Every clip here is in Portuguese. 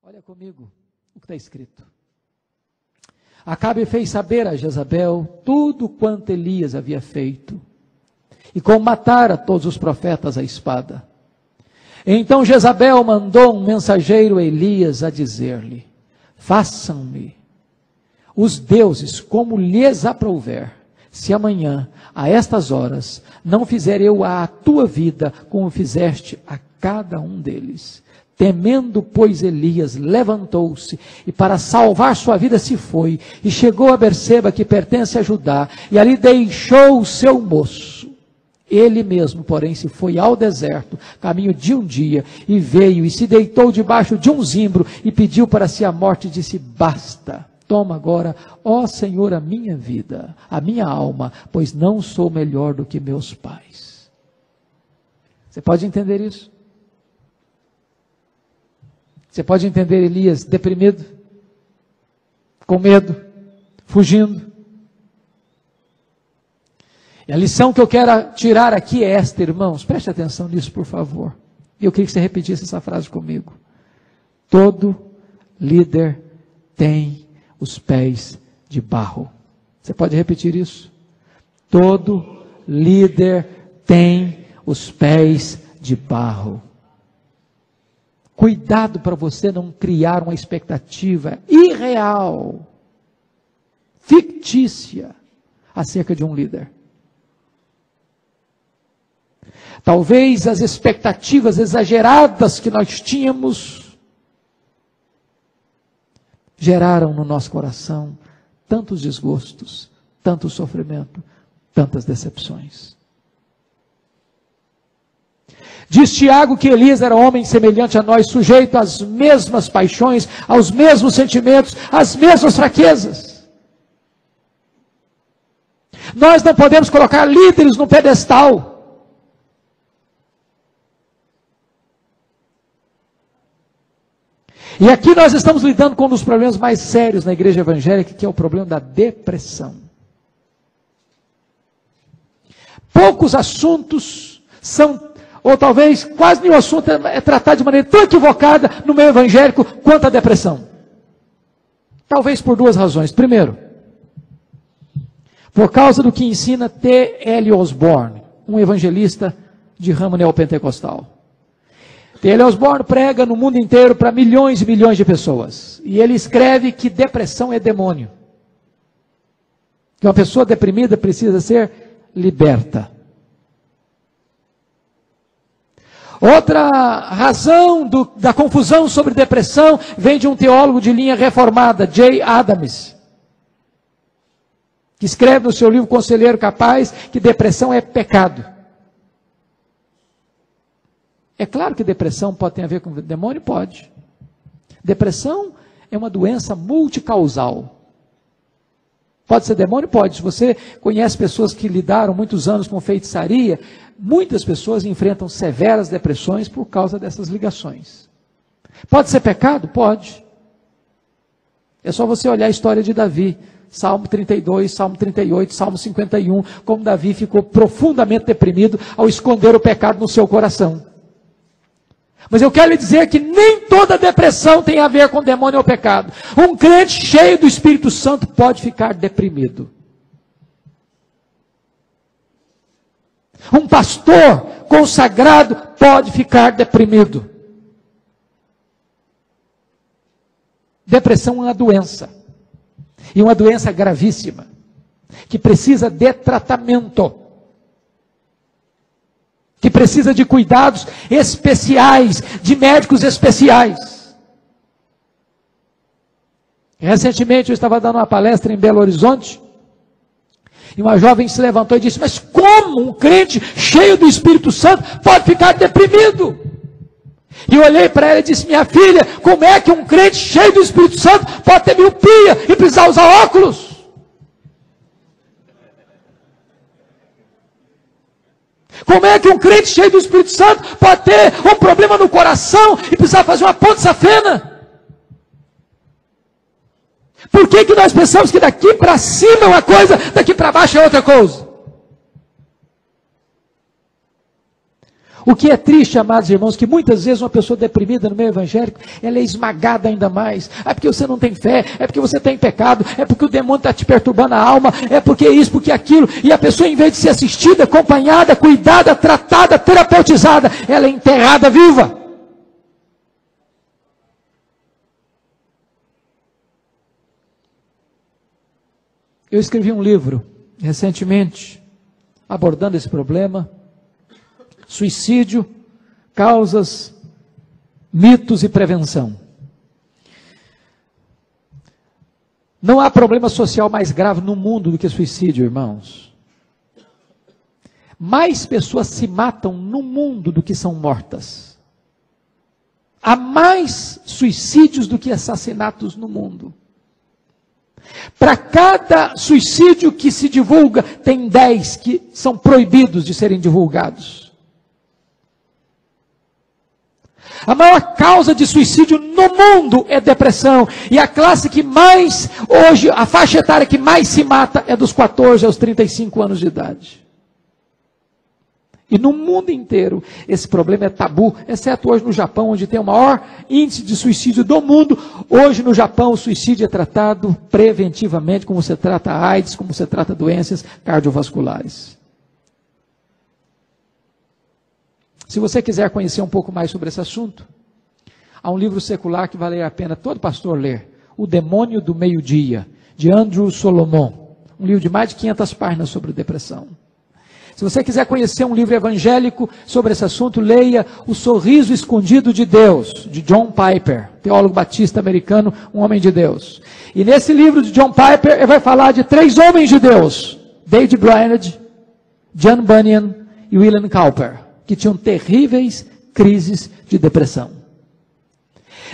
Olha comigo o que está escrito. Acabe fez saber a Jezabel tudo quanto Elias havia feito, e como matara todos os profetas à espada. Então Jezabel mandou um mensageiro a Elias a dizer-lhe: façam-me os deuses como lhes aprouver, se amanhã, a estas horas, não fizer eu à tua vida como fizeste a cada um deles. Temendo, pois, Elias levantou-se e para salvar sua vida se foi, e chegou a Berseba, que pertence a Judá, e ali deixou o seu moço. Ele mesmo, porém, se foi ao deserto, caminho de um dia, e veio e se deitou debaixo de um zimbro, e pediu para si a morte, e disse: basta, toma agora, ó Senhor, a minha vida, a minha alma, pois não sou melhor do que meus pais. Você pode entender isso? Você pode entender Elias deprimido, com medo, fugindo. E a lição que eu quero tirar aqui é esta, irmãos, preste atenção nisso, por favor. E eu queria que você repetisse essa frase comigo. Todo líder tem os pés de barro. Você pode repetir isso? Todo líder tem os pés de barro. Cuidado para você não criar uma expectativa irreal, fictícia, acerca de um líder. Talvez as expectativas exageradas que nós tínhamos geraram no nosso coração tantos desgostos, tanto sofrimento, tantas decepções. Diz Tiago que Elias era homem semelhante a nós, sujeito às mesmas paixões, aos mesmos sentimentos, às mesmas fraquezas. Nós não podemos colocar líderes no pedestal. E aqui nós estamos lidando com um dos problemas mais sérios na igreja evangélica, que é o problema da depressão. Poucos assuntos são, ou talvez quase nenhum assunto é tratado de maneira tão equivocada no meio evangélico quanto a depressão. Talvez por duas razões. Primeiro, por causa do que ensina T.L. Osborne, um evangelista de ramo neopentecostal. T.L. Osborne prega no mundo inteiro para milhões e milhões de pessoas. E ele escreve que depressão é demônio. Que uma pessoa deprimida precisa ser liberta. Outra razão da confusão sobre depressão vem de um teólogo de linha reformada, J. Adams, que escreve no seu livro Conselheiro Capaz que depressão é pecado. É claro que depressão pode ter a ver com demônio? Pode. Depressão é uma doença multicausal. Pode ser demônio? Pode. Se você conhece pessoas que lidaram muitos anos com feitiçaria, muitas pessoas enfrentam severas depressões por causa dessas ligações. Pode ser pecado? Pode. É só você olhar a história de Davi. Salmo 32, Salmo 38, Salmo 51, como Davi ficou profundamente deprimido ao esconder o pecado no seu coração. Mas eu quero lhe dizer que nem toda depressão tem a ver com demônio ou pecado. Um crente cheio do Espírito Santo pode ficar deprimido. Um pastor consagrado pode ficar deprimido. Depressão é uma doença. E uma doença gravíssima. Que precisa de tratamento. Que precisa de cuidados especiais, de médicos especiais. Recentemente eu estava dando uma palestra em Belo Horizonte, e uma jovem se levantou e disse: mas como um crente cheio do Espírito Santo pode ficar deprimido? E eu olhei para ela e disse: minha filha, como é que um crente cheio do Espírito Santo pode ter miopia e precisar usar óculos? Como é que um crente cheio do Espírito Santo pode ter um problema no coração e precisar fazer uma ponte safena? Por que que nós pensamos que daqui para cima é uma coisa, daqui para baixo é outra coisa? O que é triste, amados irmãos, que muitas vezes uma pessoa deprimida no meio evangélico, ela é esmagada ainda mais. É porque você não tem fé, é porque você tem pecado, é porque o demônio está te perturbando a alma, é porque isso, porque aquilo. E a pessoa, em vez de ser assistida, acompanhada, cuidada, tratada, terapeutizada, ela é enterrada viva. Eu escrevi um livro, recentemente, abordando esse problema. Suicídio, causas, mitos e prevenção. Não há problema social mais grave no mundo do que suicídio, irmãos. Mais pessoas se matam no mundo do que são mortas. Há mais suicídios do que assassinatos no mundo. Para cada suicídio que se divulga, tem 10 que são proibidos de serem divulgados. A maior causa de suicídio no mundo é depressão. E a classe que mais, hoje, a faixa etária que mais se mata é dos 14 aos 35 anos de idade. E no mundo inteiro, esse problema é tabu, exceto hoje no Japão, onde tem o maior índice de suicídio do mundo. Hoje no Japão, o suicídio é tratado preventivamente, como você trata a AIDS, como você trata doenças cardiovasculares. Se você quiser conhecer um pouco mais sobre esse assunto, há um livro secular que vale a pena todo pastor ler, O Demônio do Meio-Dia, de Andrew Solomon. Um livro de mais de 500 páginas sobre depressão. Se você quiser conhecer um livro evangélico sobre esse assunto, leia O Sorriso Escondido de Deus, de John Piper, teólogo batista americano, um homem de Deus. E nesse livro de John Piper, ele vai falar de 3 homens de Deus, David Brainerd, John Bunyan e William Cowper, que tinham terríveis crises de depressão.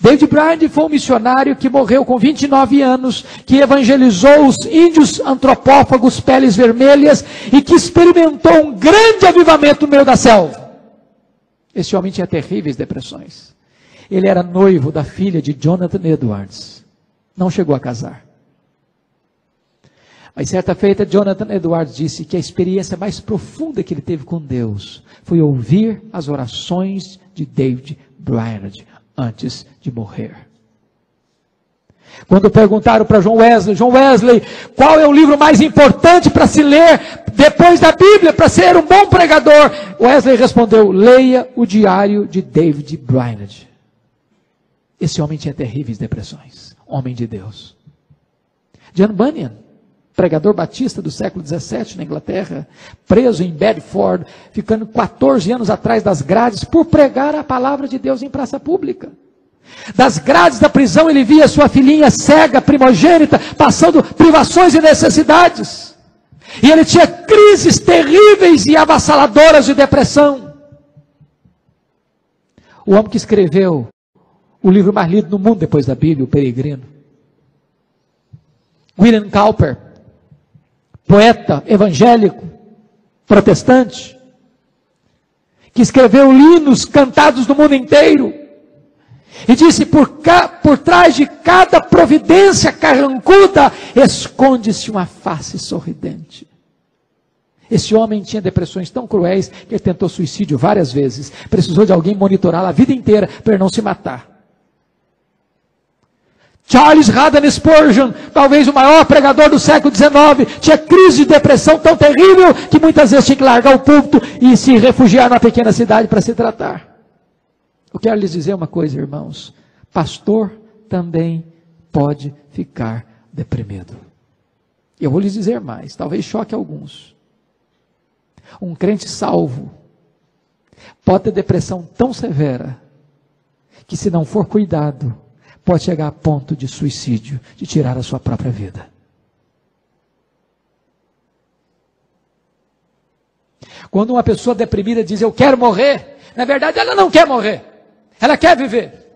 David Brainerd foi um missionário que morreu com 29 anos, que evangelizou os índios antropófagos, peles vermelhas, e que experimentou um grande avivamento no meio da selva. Esse homem tinha terríveis depressões. Ele era noivo da filha de Jonathan Edwards. Não chegou a casar. Mas certa feita, Jonathan Edwards disse que a experiência mais profunda que ele teve com Deus foi ouvir as orações de David Brainerd antes de morrer. Quando perguntaram para John Wesley, qual é o livro mais importante para se ler depois da Bíblia, para ser um bom pregador? Wesley respondeu, leia o diário de David Brainerd. Esse homem tinha terríveis depressões, homem de Deus. John Bunyan, pregador batista do século XVII na Inglaterra, preso em Bedford, ficando 14 anos atrás das grades, por pregar a palavra de Deus em praça pública. Das grades da prisão ele via sua filhinha cega, primogênita, passando privações e necessidades. E ele tinha crises terríveis e avassaladoras de depressão. O homem que escreveu o livro mais lido no mundo depois da Bíblia, O Peregrino. William Cowper, poeta evangélico, protestante, que escreveu hinos cantados no mundo inteiro, e disse, por trás de cada providência carrancuda, esconde-se uma face sorridente. Esse homem tinha depressões tão cruéis, que ele tentou suicídio várias vezes, precisou de alguém monitorá-lo a vida inteira, para ele não se matar. Charles Haddon Spurgeon, talvez o maior pregador do século XIX, tinha crise de depressão tão terrível, que muitas vezes tinha que largar o púlpito e se refugiar numa pequena cidade para se tratar. Eu quero lhes dizer uma coisa, irmãos, pastor também pode ficar deprimido. Eu vou lhes dizer mais, talvez choque alguns. Um crente salvo pode ter depressão tão severa, que se não for cuidado, pode chegar a ponto de suicídio, de tirar a sua própria vida. Quando uma pessoa deprimida diz, eu quero morrer, na verdade ela não quer morrer, ela quer viver.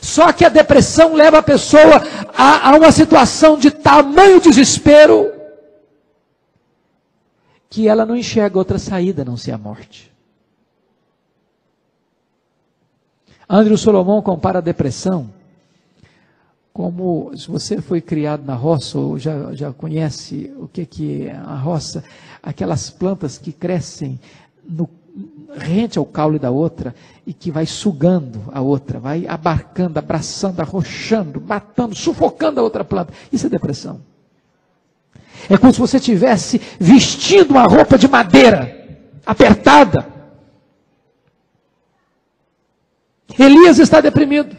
Só que a depressão leva a pessoa a uma situação de tamanho desespero, que ela não enxerga outra saída a não ser a morte. Andrew Solomon compara a depressão como, se você foi criado na roça, ou já conhece o que é a roça, aquelas plantas que crescem rente ao caule da outra e que vai sugando a outra, vai abarcando, abraçando, arrochando, matando, sufocando a outra planta. Isso é depressão. É como se você tivesse vestido uma roupa de madeira, apertada. Elias está deprimido.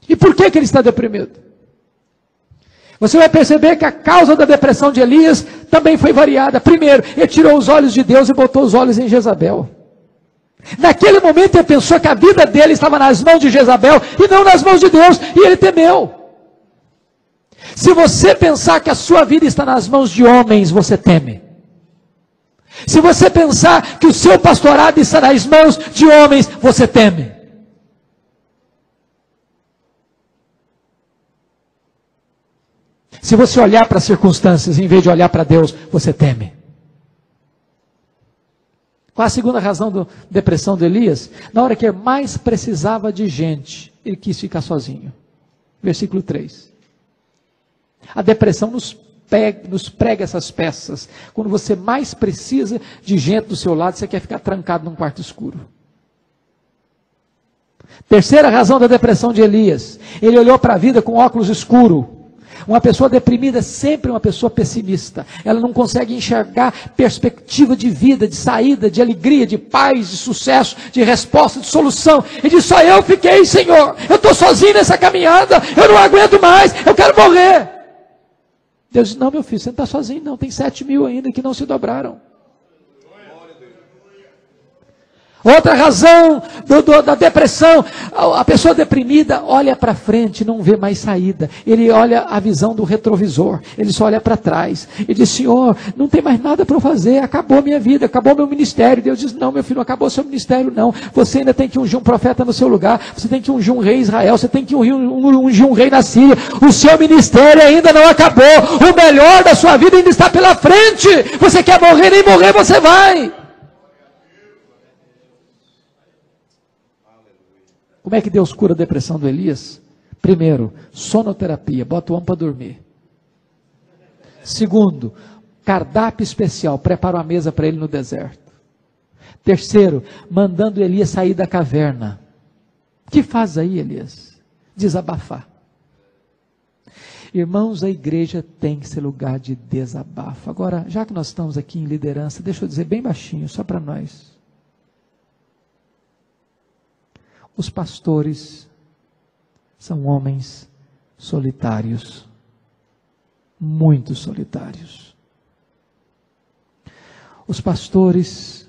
E por que ele está deprimido? Você vai perceber que a causa da depressão de Elias também foi variada. Primeiro, ele tirou os olhos de Deus e botou os olhos em Jezabel. Naquele momento ele pensou que a vida dele estava nas mãos de Jezabel e não nas mãos de Deus, e ele temeu. Se você pensar que a sua vida está nas mãos de homens, você teme. Se você pensar que o seu pastorado está nas mãos de homens, você teme. Se você olhar para as circunstâncias, em vez de olhar para Deus, você teme. Qual a segunda razão da depressão de Elias? Na hora que ele mais precisava de gente, ele quis ficar sozinho. Versículo 3. A depressão nos prega essas peças. Quando você mais precisa de gente do seu lado, você quer ficar trancado num quarto escuro. Terceira razão da depressão de Elias. Ele olhou para a vida com óculos escuros. Uma pessoa deprimida é sempre uma pessoa pessimista. Ela não consegue enxergar perspectiva de vida, de saída, de alegria, de paz, de sucesso, de resposta, de solução. Ele diz, só eu fiquei, Senhor. Eu estou sozinho nessa caminhada. Eu não aguento mais. Eu quero morrer. Deus diz, não, meu filho, você não está sozinho não. Tem 7.000 ainda que não se dobraram. Outra razão da depressão, a pessoa deprimida olha para frente, não vê mais saída. Ele olha a visão do retrovisor, ele só olha para trás. Ele diz, Senhor, não tem mais nada para eu fazer, acabou a minha vida, acabou meu ministério. Deus diz, não, meu filho, não acabou seu ministério não. Você ainda tem que ungir um profeta no seu lugar, você tem que ungir um rei em Israel, você tem que ungir um rei na Síria. O seu ministério ainda não acabou, o melhor da sua vida ainda está pela frente. Você quer morrer, nem morrer você vai. Como é que Deus cura a depressão do Elias? Primeiro, sonoterapia, bota o homem para dormir. Segundo, cardápio especial, prepara uma mesa para ele no deserto. Terceiro, mandando Elias sair da caverna. O que faz aí, Elias? Desabafar. Irmãos, a igreja tem que ser lugar de desabafo. Agora, já que nós estamos aqui em liderança, deixa eu dizer bem baixinho, só para nós. Os pastores são homens solitários, muito solitários. Os pastores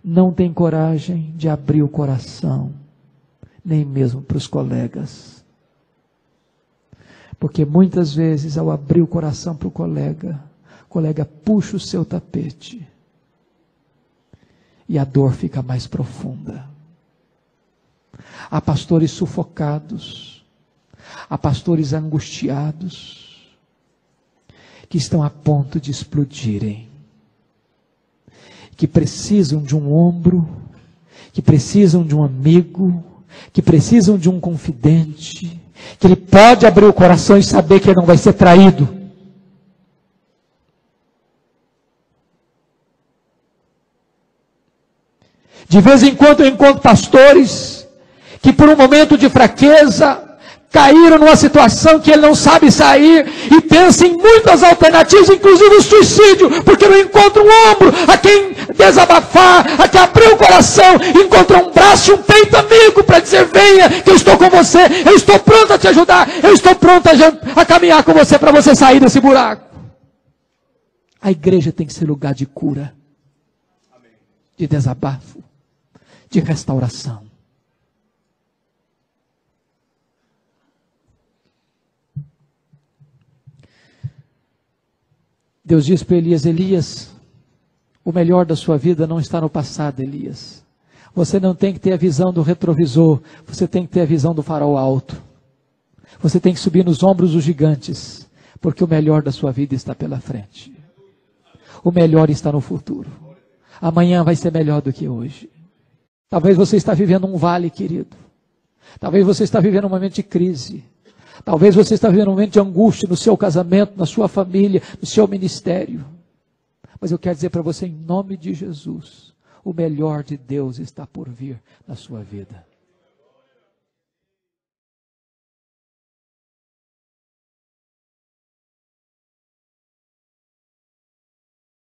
não têm coragem de abrir o coração, nem mesmo para os colegas. Porque muitas vezes, ao abrir o coração para o colega puxa o seu tapete e a dor fica mais profunda. Há pastores sufocados, há pastores angustiados, que estão a ponto de explodirem, que precisam de um ombro, que precisam de um amigo, que precisam de um confidente, que ele pode abrir o coração e saber que ele não vai ser traído. De vez em quando eu encontro pastores que por um momento de fraqueza, caíram numa situação que ele não sabe sair, e pensa em muitas alternativas, inclusive o suicídio, porque não encontra um ombro a quem desabafar, a quem abrir o coração, encontra um braço e um peito amigo para dizer, venha, que eu estou com você, eu estou pronto a te ajudar, eu estou pronto a caminhar com você, para você sair desse buraco. A igreja tem que ser lugar de cura, de desabafo, de restauração. Deus diz para Elias, Elias, o melhor da sua vida não está no passado, Elias. Você não tem que ter a visão do retrovisor, você tem que ter a visão do farol alto. Você tem que subir nos ombros dos gigantes, porque o melhor da sua vida está pela frente. O melhor está no futuro. Amanhã vai ser melhor do que hoje. Talvez você está vivendo um vale, querido. Talvez você está vivendo um momento de crise. Talvez você está vivendo um momento de angústia no seu casamento, na sua família, no seu ministério. Mas eu quero dizer para você, em nome de Jesus, o melhor de Deus está por vir na sua vida.